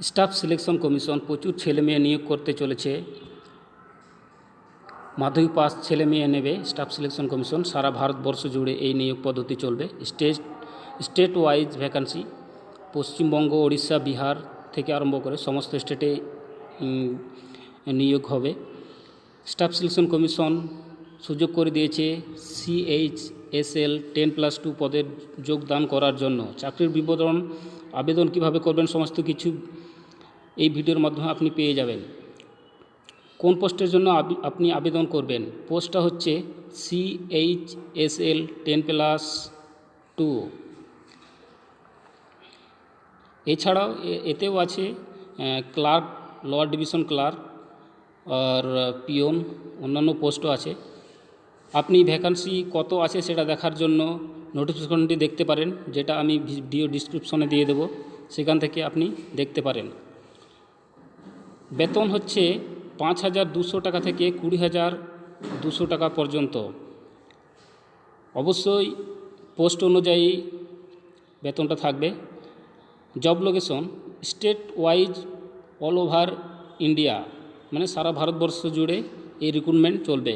Staff selection commission প্রচুর ছেলে মেয়ে নিয়োগ করতে চলেছে। মাধ্যমিক পাস ছেলে মেয়ে নেবে স্টাফ সিলেকশন কমিশন। সারা ভারতবর্ষ জুড়ে এই নিয়োগ পদ্ধতি চলবে। State wise vacancy Paschimbanga, Odisha, Bihar থেকে আরম্ভ করে সমস্ত স্টেটে নিয়োগ হবে। স্টাফ সিলেকশন কমিশন সুযোগ করে দিয়েছে CHSL 10+2 পদের যোগদান করার জন্য। চাকরির বিবরণ, আবেদন কিভাবে করবেন, সমস্ত কিছু এই ভিডিওর মাধ্যমে আপনি পেয়ে যাবেন। কোন পোস্টের জন্য আপনি আবেদন করবেন? পোস্টটা হচ্ছে CHSL 10+2। এছাড়াও এতেও আছে ক্লার্ক, লোয়ার ডিভিশন ক্লার্ক আর পিওন, অন্যান্য পোস্টও আছে। আপনি ভ্যাকান্সি কত আছে সেটা দেখার জন্য নোটিফিকেশনটি দেখতে পারেন, যেটা আমি ভিডিও ডিসক্রিপশনে দিয়ে দেব, সেখান থেকে আপনি দেখতে পারেন। বেতন হচ্ছে 5,200 টাকা থেকে 20,200 টাকা পর্যন্ত। অবশ্যই পোস্ট অনুযায়ী বেতনটা থাকবে। Job location state wise, all over India, মানে সারা ভারতবর্ষ জুড়ে এই রিক্রুটমেন্ট চলবে।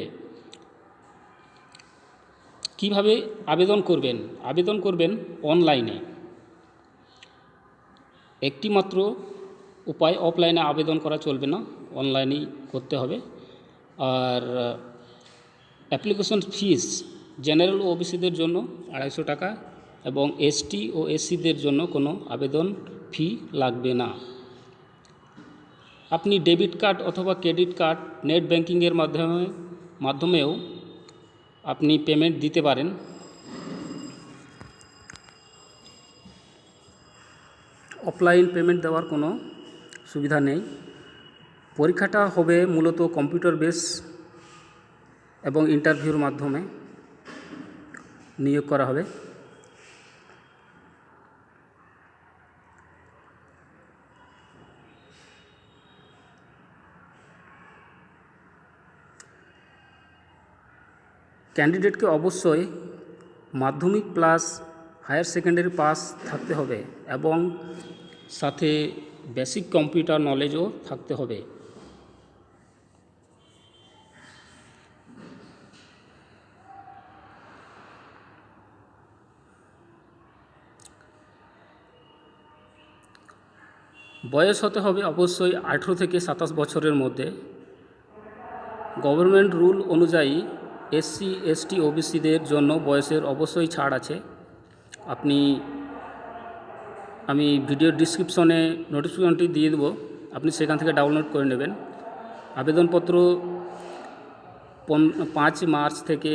কিভাবে আবেদন করবেন? আবেদন করবেন অনলাইনে। একটি মাত্র উপায়, অফলাইনে আবেদন করা চলবে না, অনলাইনেই করতে হবে। আর অ্যাপ্লিকেশন ফিস জেনারেল ও ওবিসিদের জন্য 250 টাকা এবং ST ও SCদের জন্য কোনো আবেদন ফি লাগবে না। আপনি ডেবিট কার্ড অথবা ক্রেডিট কার্ড, নেট ব্যাংকিংয়ের মাধ্যমেও আপনি পেমেন্ট দিতে পারেন। অফলাইন পেমেন্ট দেওয়ার কোনো সুবিধা নেই। পরীক্ষাটা হবে মূলত কম্পিউটার বেস এবং ইন্টারভিউর মাধ্যমে নিয়োগ করা হবে। ক্যান্ডিডেটকে অবশ্যই মাধ্যমিক প্লাস হায়ার সেকেন্ডারি পাস থাকতে হবে এবং সাথে বেসিক কম্পিউটার নলেজও থাকতে হবে। বয়স হতে হবে অবশ্যই 18 থেকে 27 বছরের মধ্যে। গভর্নমেন্ট রুল অনুযায়ী SC, ST, OBCদের জন্য বয়সের অবশ্যই ছাড় আছে। আমি ভিডিও ডিসক্রিপশনে নোটিফিকেশনটি দিয়ে দেবো, আপনি সেখান থেকে ডাউনলোড করে নেবেন। আবেদনপত্র 5 মার্চ থেকে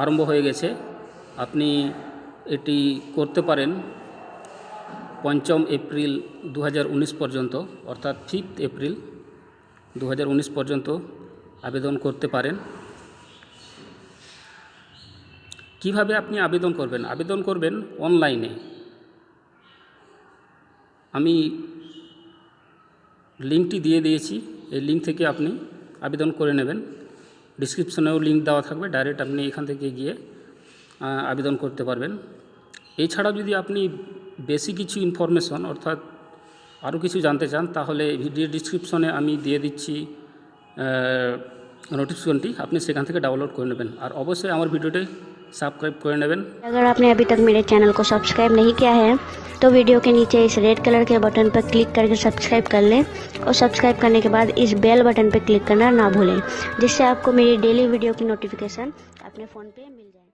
আরম্ভ হয়ে গেছে। আপনি এটি করতে পারেন 5 এপ্রিল 2019 পর্যন্ত, অর্থাৎ 5 এপ্রিল 2019 পর্যন্ত আবেদন করতে পারেন। কিভাবে আপনি আবেদন করবেন? আবেদন করবেন অনলাইনে। আমি লিঙ্কটি দিয়ে দিয়েছি, এই লিঙ্ক থেকে আপনি আবেদন করে নেবেন। ডিসক্রিপশনেও লিঙ্ক দেওয়া থাকবে, ডাইরেক্ট আপনি এখান থেকে গিয়ে আবেদন করতে পারবেন। এছাড়াও যদি আপনি বেশি কিছু ইনফরমেশন অর্থাৎ আরও কিছু জানতে চান, তাহলে ভিডিও ডিসক্রিপশনে আমি দিয়ে দিচ্ছি নোটিফিকেশনটি, আপনি সেখান থেকে ডাউনলোড করে নেবেন। আর অবশ্যই আমার ভিডিওটি सब्सक्राइब कर नेবেন। अगर आपने अभी तक मेरे चैनल को सब्सक्राइब नहीं किया है तो वीडियो के नीचे इस रेड कलर के बटन पर क्लिक करके सब्सक्राइब कर लें और सब्सक्राइब करने के बाद इस बेल बटन पर क्लिक करना ना भूलें, जिससे आपको मेरी डेली वीडियो की नोटिफिकेशन अपने फ़ोन पे मिल जाए।